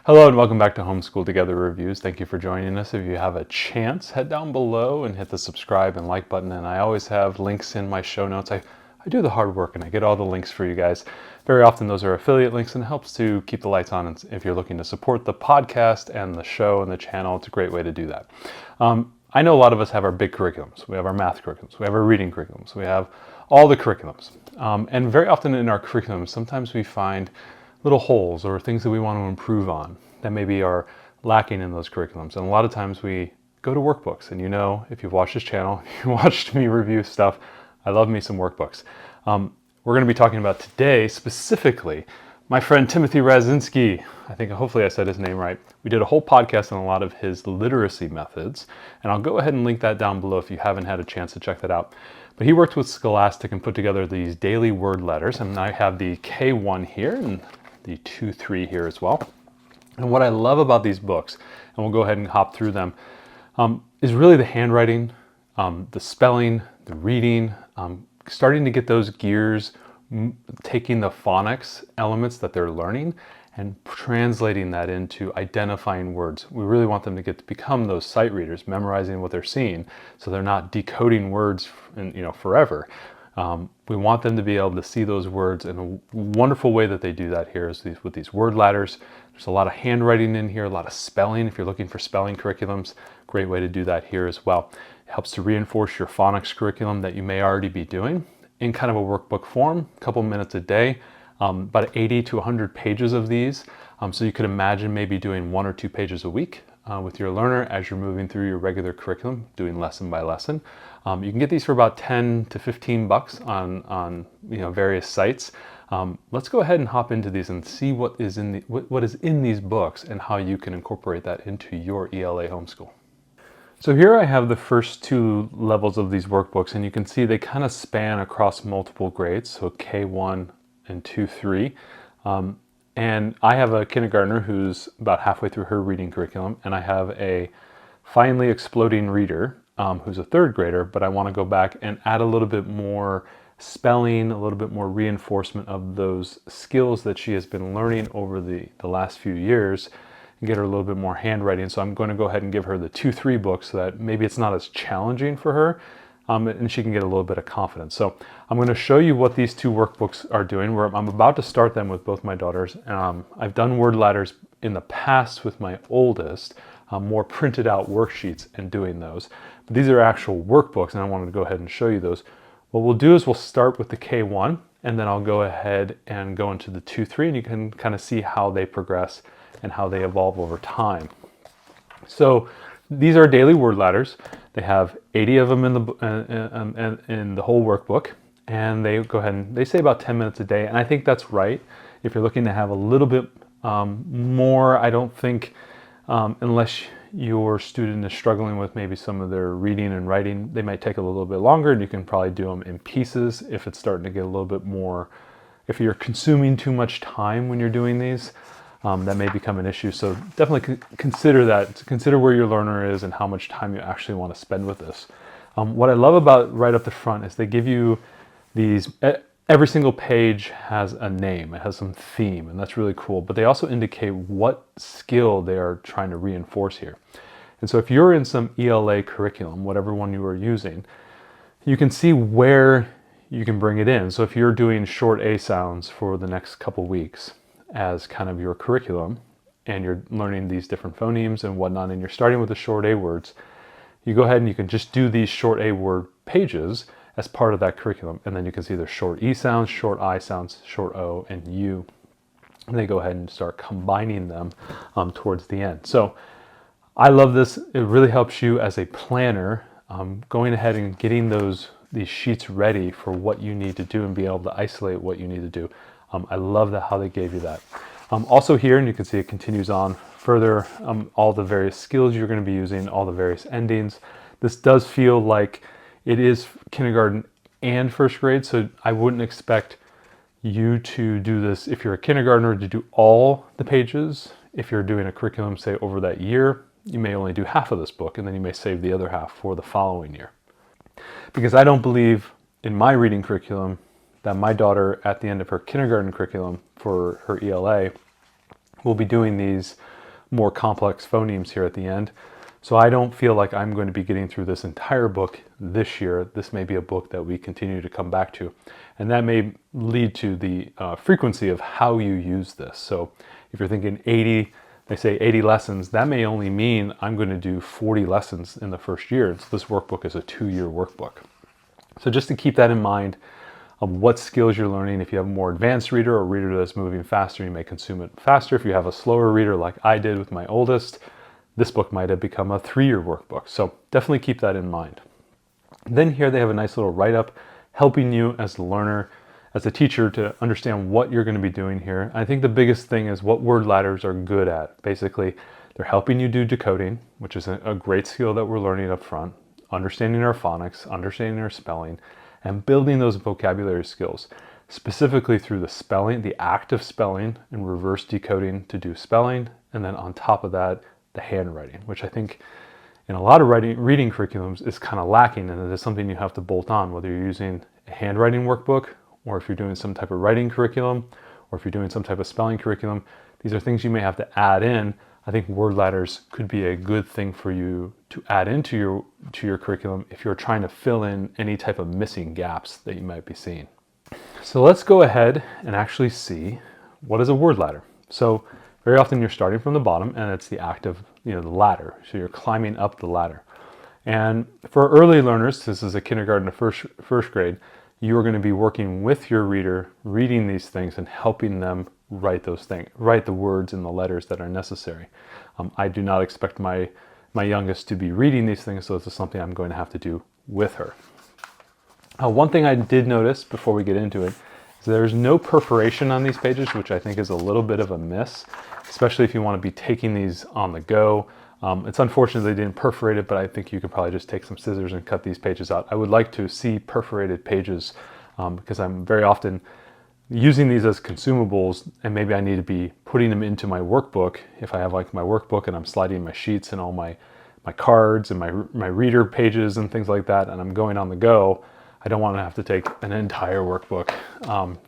Hello and welcome back to Homeschool Together Reviews. Thank you for joining us. If you have a chance, head down below and hit the subscribe and like button. And I always have links in my show notes. I do the hard work and I get all the links for you guys. Very often those are affiliate links and it helps to keep the lights on. And if you're looking to support the podcast and the show and the channel, it's a great way to do that. I know a lot of us have our big curriculums. We have our math curriculums. We have our reading curriculums. We have all the curriculums. And very often in our curriculums, sometimes we find little holes or things that we want to improve on that maybe are lacking in those curriculums. And a lot of times we go to workbooks, and if you've watched this channel, if you watched me review stuff, I love me some workbooks. We're going to be talking about today specifically my friend Timothy Razinski. Hopefully I said his name right. We did a whole podcast on a lot of his literacy methods, and I'll go ahead and link that down below if you haven't had a chance to check that out. But he worked with Scholastic and put together these daily word letters, and I have the K-1 here and the 2-3 here as well. And what I love about these books, and we'll go ahead and hop through them, is really the handwriting, the spelling, the reading, starting to get those gears, taking the phonics elements that they're learning and translating that into identifying words. We really want them to become those sight readers, memorizing what they're seeing, so they're not decoding words forever. We want them to be able to see those words, and a wonderful way that they do that here is with these word ladders. There's a lot of handwriting in here, a lot of spelling. If you're looking for spelling curriculums, great way to do that here as well. It helps to reinforce your phonics curriculum that you may already be doing in kind of a workbook form, a couple minutes a day, about 80 to 100 pages of these. So you could imagine maybe doing 1 or 2 pages a week with your learner as you're moving through your regular curriculum, doing lesson by lesson. You can get these for about 10 to 15 bucks on various sites. Let's go ahead and hop into these and see what is in these books and how you can incorporate that into your ELA homeschool. So here I have the first 2 levels of these workbooks, and you can see they kind of span across multiple grades, so K-1 and 2-3. And I have a kindergartner who's about halfway through her reading curriculum, and I have a finally exploding reader who's a 3rd grader, but I want to go back and add a little bit more spelling, a little bit more reinforcement of those skills that she has been learning over the last few years, and get her a little bit more handwriting. So I'm going to go ahead and give her the 2-3 book so that maybe it's not as challenging for her, and she can get a little bit of confidence. So I'm going to show you what these 2 workbooks are doing. I'm about to start them with both my daughters. I've done word ladders in the past with my oldest, more printed out worksheets and doing those. But these are actual workbooks, and I wanted to go ahead and show you those. What we'll do is we'll start with the K-1, and then I'll go ahead and go into the 2-3, and you can kind of see how they progress and how they evolve over time. So these are daily word ladders. They have 80 of them in the whole workbook, and they go ahead and they say about 10 minutes a day, and I think that's right. If you're looking to have a little bit more, I don't think, unless your student is struggling with maybe some of their reading and writing, they might take a little bit longer, and you can probably do them in pieces if it's starting to get a little bit more, if you're consuming too much time when you're doing these. That may become an issue. So definitely consider that. Consider where your learner is and how much time you actually want to spend with this. What I love about right up the front is they give you these, every single page has a name, it has some theme, and that's really cool. But they also indicate what skill they are trying to reinforce here. And so if you're in some ELA curriculum, whatever one you are using, you can see where you can bring it in. So if you're doing short A sounds for the next couple weeks as kind of your curriculum, and you're learning these different phonemes and whatnot, and you're starting with the short A words, you go ahead and you can just do these short A word pages as part of that curriculum, and then you can see there's short E sounds, short I sounds, short O, and U, and they go ahead and start combining them towards the end. So I love this. It really helps you as a planner going ahead and getting these sheets ready for what you need to do and be able to isolate what you need to do. I love how they gave you that. Also here, and you can see it continues on further, all the various skills you're going to be using, all the various endings. This does feel like it is kindergarten and 1st grade, so I wouldn't expect you to do this if you're a kindergartner to do all the pages. If you're doing a curriculum, say over that year, you may only do half of this book, and then you may save the other half for the following year. Because I don't believe in my reading curriculum that my daughter, at the end of her kindergarten curriculum for her ELA, We'll be doing these more complex phonemes here at the end. So I don't feel like I'm going to be getting through this entire book this year. This may be a book that we continue to come back to. And that may lead to the frequency of how you use this. So if you're thinking 80, they say 80 lessons, that may only mean I'm going to do 40 lessons in the first year. And so this workbook is a 2-year workbook. So just to keep that in mind, of what skills you're learning. If you have a more advanced reader or a reader that's moving faster, you may consume it faster. If you have a slower reader like I did with my oldest, this book might have become a 3-year workbook. So definitely keep that in mind. Then here they have a nice little write-up helping you as the learner, as a teacher, to understand what you're going to be doing here. I think the biggest thing is what word ladders are good at. Basically, they're helping you do decoding, which is a great skill that we're learning up front, understanding our phonics, understanding our spelling, and building those vocabulary skills, specifically through the spelling, the act of spelling, and reverse decoding to do spelling, and then on top of that, the handwriting, which I think in a lot of reading curriculums is kind of lacking, and it is something you have to bolt on, whether you're using a handwriting workbook, or if you're doing some type of writing curriculum, or if you're doing some type of spelling curriculum. These are things you may have to add in. I think word ladders could be a good thing for you to add into your curriculum if you're trying to fill in any type of missing gaps that you might be seeing. So let's go ahead and actually see what is a word ladder. So very often you're starting from the bottom, and it's the act of the ladder. So you're climbing up the ladder. And for early learners, this is a kindergarten to first grade, you are going to be working with your reader, reading these things and helping them write those things, write the words and the letters that are necessary. I do not expect my youngest to be reading these things, so this is something I'm going to have to do with her. One thing I did notice before we get into it is there's no perforation on these pages, which I think is a little bit of a miss, especially if you want to be taking these on the go. It's unfortunate they didn't perforate it, but I think you could probably just take some scissors and cut these pages out. I would like to see perforated pages because I'm very often using these as consumables, and maybe I need to be putting them into my workbook. If I have like my workbook and I'm sliding my sheets and all my cards and my reader pages and things like that, and I'm going on the go, I don't want to have to take an entire workbook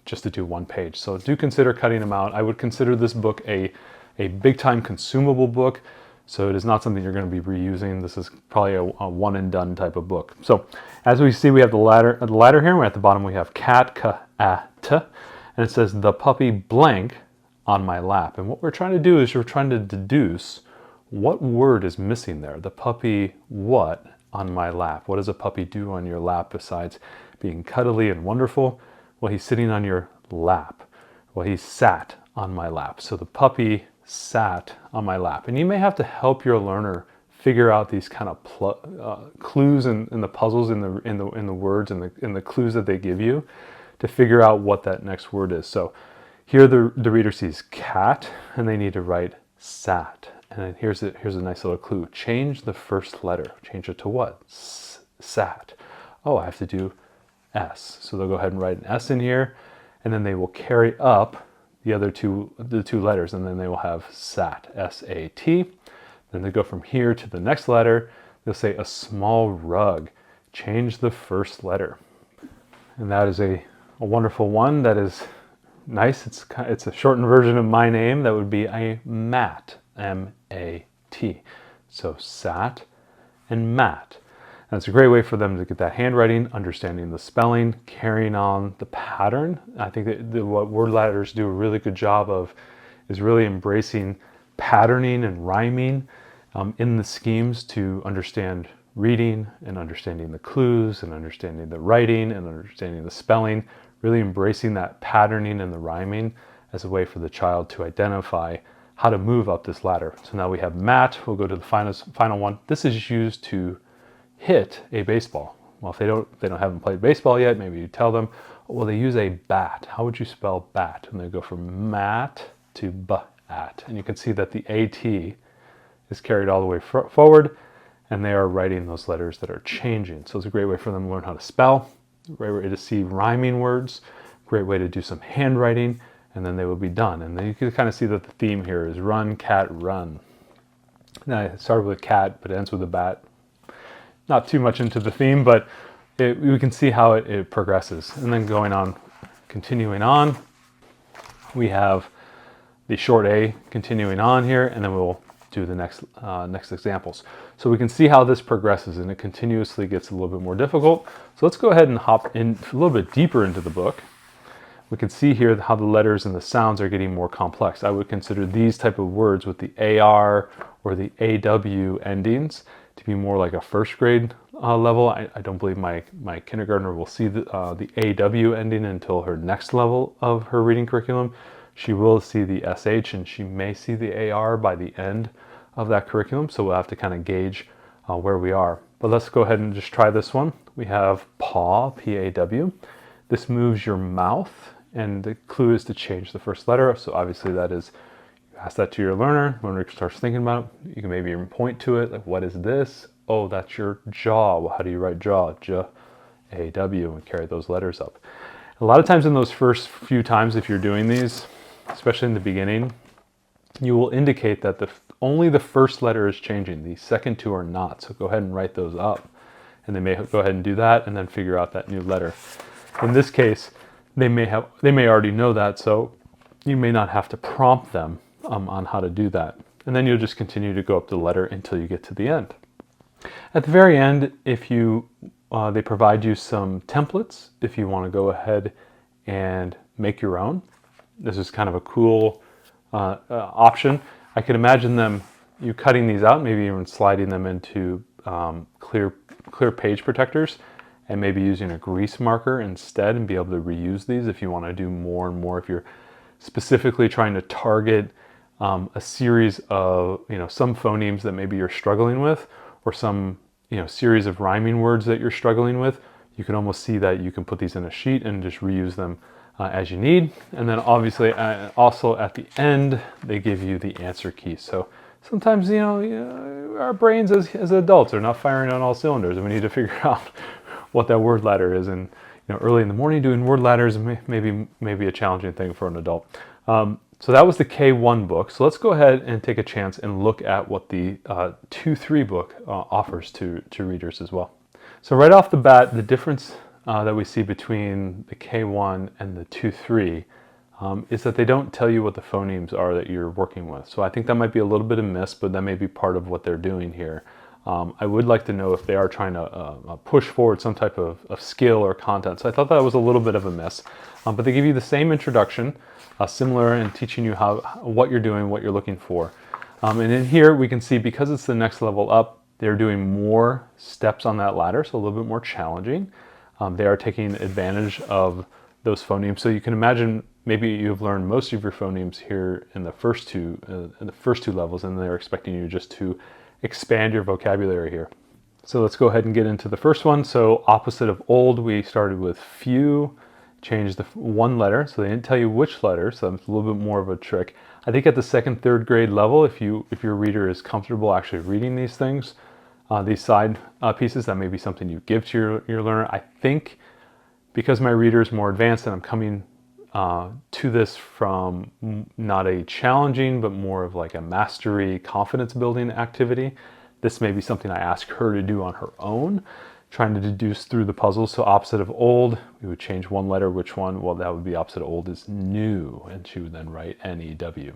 just to do one page. So do consider cutting them out. I would consider this book a big time consumable book. So it is not something you're going to be reusing. This is probably a one and done type of book. So as we see, we have the ladder here. We're at the bottom. We have cat, and it says the puppy blank on my lap. And what we're trying to do is we're trying to deduce what word is missing there. The puppy what on my lap? What does a puppy do on your lap besides being cuddly and wonderful? Well, he's sitting on your lap. Well, he sat on my lap. So the puppy sat on my lap. And you may have to help your learner figure out these kind of clues and the puzzles in the words and the clues that they give you to figure out what that next word is. So here the reader sees cat, and they need to write sat. And then here's a nice little clue. Change the first letter. Change it to what? Sat. Oh, I have to do S. So they'll go ahead and write an S in here, and then they will carry up the two letters, and then they will have sat, S-A-T. Then they go from here to the next letter. They'll say a small rug. Change the first letter. And that is a wonderful one. That is nice. It's a shortened version of my name. That would be a mat, M-A-T. So sat and mat. And it's a great way for them to get that handwriting, understanding the spelling, carrying on the pattern. I think that what word ladders do a really good job of is really embracing patterning and rhyming in the schemes to understand reading and understanding the clues and understanding the writing and understanding the spelling, really embracing that patterning and the rhyming as a way for the child to identify how to move up this ladder. So now we have mat. We'll go to the final one. This is used to hit a baseball. Well, if they haven't played baseball yet, maybe you tell them, well, they use a bat. How would you spell bat? And they go from mat to bat. And you can see that the AT is carried all the way forward, and they are writing those letters that are changing. So it's a great way for them to learn how to spell, a great way to see rhyming words, great way to do some handwriting, and then they will be done. And then you can kind of see that the theme here is run, cat, run. Now it started with cat, but it ends with a bat. Not too much into the theme, but we can see how it progresses. And then continuing on, we have the short A continuing on here, and then we'll do the next examples. So we can see how this progresses, and it continuously gets a little bit more difficult. So let's go ahead and hop in a little bit deeper into the book. We can see here how the letters and the sounds are getting more complex. I would consider these type of words with the AR or the AW endings to be more like a first grade level. I don't believe my kindergartner will see the AW ending until her next level of her reading curriculum. She will see the SH, and she may see the AR by the end of that curriculum. So we'll have to kind of gauge where we are. But let's go ahead and just try this one. We have paw, P-A-W. This moves your mouth, and the clue is to change the first letter. So obviously that is, you ask that to your learner. Learner starts thinking about it. You can maybe even point to it, like, what is this? Oh, that's your jaw. Well, how do you write jaw? J-A-W, and carry those letters up. A lot of times in those first few times, if you're doing these, especially in the beginning, you will indicate that only the first letter is changing. The second two are not. So go ahead and write those up. And they may go ahead and do that and then figure out that new letter. In this case, they may already know that, so you may not have to prompt them on how to do that. And then you'll just continue to go up the letter until you get to the end. At the very end, if they provide you some templates if you want to go ahead and make your own. This is kind of a cool option. I could imagine you cutting these out, maybe even sliding them into clear page protectors, and maybe using a grease marker instead, and be able to reuse these if you want to do more and more. If you're specifically trying to target a series of some phonemes that maybe you're struggling with, or some series of rhyming words that you're struggling with, you can almost see that you can put these in a sheet and just reuse them as you need. And then obviously also at the end they give you the answer key. So sometimes our brains as adults are not firing on all cylinders, and we need to figure out what that word ladder is. And early in the morning doing word ladders maybe a challenging thing for an adult. So that was the K-1 book. So let's go ahead and take a chance and look at what the 2-3 book offers to readers as well. So right off the bat, the difference that we see between the K-1 and the 2-3 is that they don't tell you what the phonemes are that you're working with. So I think that might be a little bit of miss, but that may be part of what they're doing here. I would like to know if they are trying to push forward some type of skill or content. So I thought that was a little bit of a miss. But they give you the same introduction, similar in teaching you what you're doing, what you're looking for. And in here we can see, because it's the next level up, they're doing more steps on that ladder, so a little bit more challenging. They are taking advantage of those phonemes. So you can imagine maybe you've learned most of your phonemes here in the first two levels, and they're expecting you just to expand your vocabulary here. So let's go ahead and get into the first one. So opposite of old, we started with few, changed the one letter. So they didn't tell you which letter, so it's a little bit more of a trick. I think at the second, third grade level, if your reader is comfortable actually reading these things, these side pieces, that may be something you give to your learner. I think because my reader is more advanced and I'm coming to this from not a challenging, but more of like a mastery, confidence building activity, this may be something I ask her to do on her own, trying to deduce through the puzzle. So opposite of old, we would change one letter. Which one? Well, that would be opposite of old is new, and she would then write N-E-W,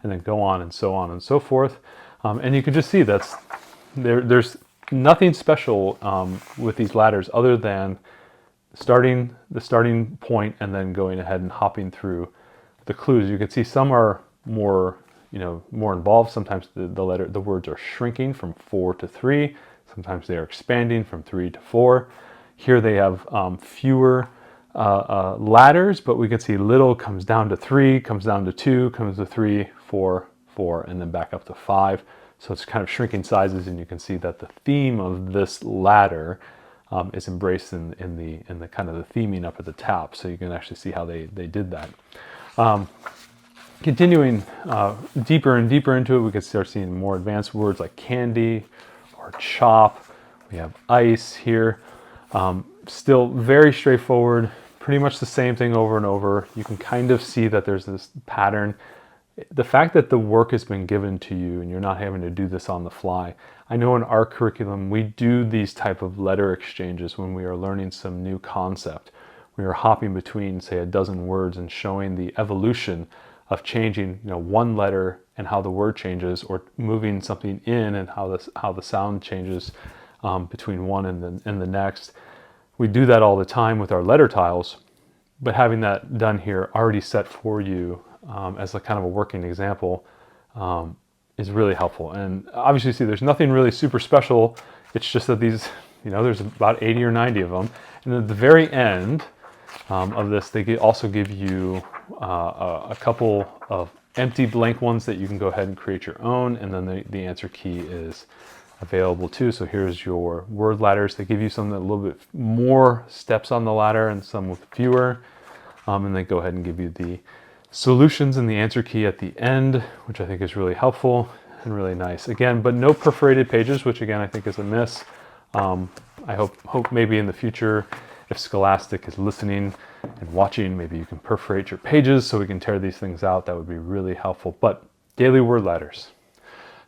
and then go on and so forth. And you can just see there's nothing special with these ladders other than the starting point and then going ahead and hopping through the clues. You can see some are more involved. Sometimes the words are shrinking from 4 to 3. Sometimes they are expanding from 3 to 4. Here they have fewer ladders, but we can see little comes down to 3, comes down to 2, comes to 3, 4, 4, and then back up to 5. So it's kind of shrinking sizes, and you can see that the theme of this ladder is embraced in the kind of the theming up at the top. So you can actually see how they did that. Continuing deeper and deeper into it, we can start seeing more advanced words like candy or chop. We have ice here. Still very straightforward, pretty much the same thing over and over. You can kind of see that there's this pattern. The fact that the work has been given to you and you're not having to do this on the fly. I know in our curriculum, we do these type of letter exchanges when we are learning some new concept. We are hopping between, say, a dozen words and showing the evolution of changing, one letter and how the word changes, or moving something in and how the sound changes between one and the next. We do that all the time with our letter tiles, but having that done here already set for you as a kind of a working example is really helpful. And obviously, see, there's nothing really super special. It's just that these, there's about 80 or 90 of them. And at the very end of this, they also give you a couple of empty blank ones that you can go ahead and create your own. And then the answer key is available too. So here's your word ladders. They give you some that a little bit more steps on the ladder and some with fewer. And they go ahead and give you the solutions and the answer key at the end, which I think is really helpful and really nice. Again, but no perforated pages, which again I think is a miss. I hope maybe in the future, if Scholastic is listening and watching, maybe you can perforate your pages so we can tear these things out. That would be really helpful. But daily word ladders.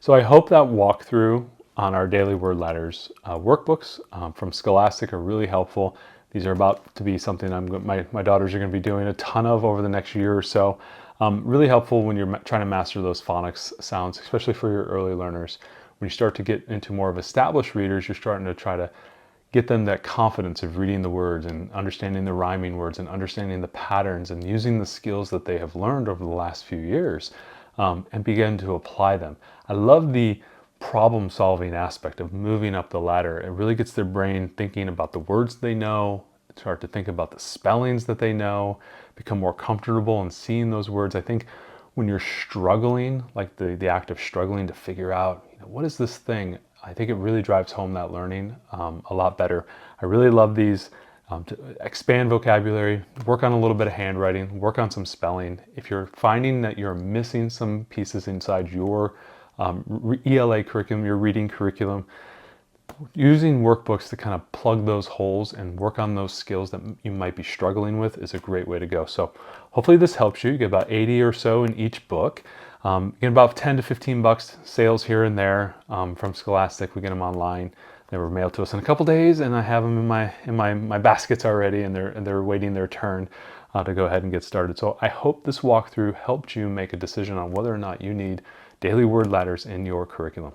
So I hope that walkthrough on our daily word ladders workbooks from Scholastic are really helpful. These are about to be something my daughters are going to be doing a ton of over the next year or so. Really helpful when you're trying to master those phonics sounds, especially for your early learners. When you start to get into more of established readers, you're starting to try to get them that confidence of reading the words and understanding the rhyming words and understanding the patterns and using the skills that they have learned over the last few years and begin to apply them. I love the problem-solving aspect of moving up the ladder. It really gets their brain thinking about the words they know, start to think about the spellings that they know, become more comfortable in seeing those words. I think when you're struggling, like the act of struggling to figure out, what is this thing? I think it really drives home that learning a lot better. I really love these to expand vocabulary, work on a little bit of handwriting, work on some spelling. If you're finding that you're missing some pieces inside your ELA curriculum, your reading curriculum, using workbooks to kind of plug those holes and work on those skills that you might be struggling with is a great way to go. So hopefully this helps you. You get about 80 or so in each book. You get about 10 to 15 bucks sales here and there from Scholastic. We get them online. They were mailed to us in a couple days, and I have them in my baskets already, and they're waiting their turn to go ahead and get started. So I hope this walkthrough helped you make a decision on whether or not you need daily word ladders in your curriculum.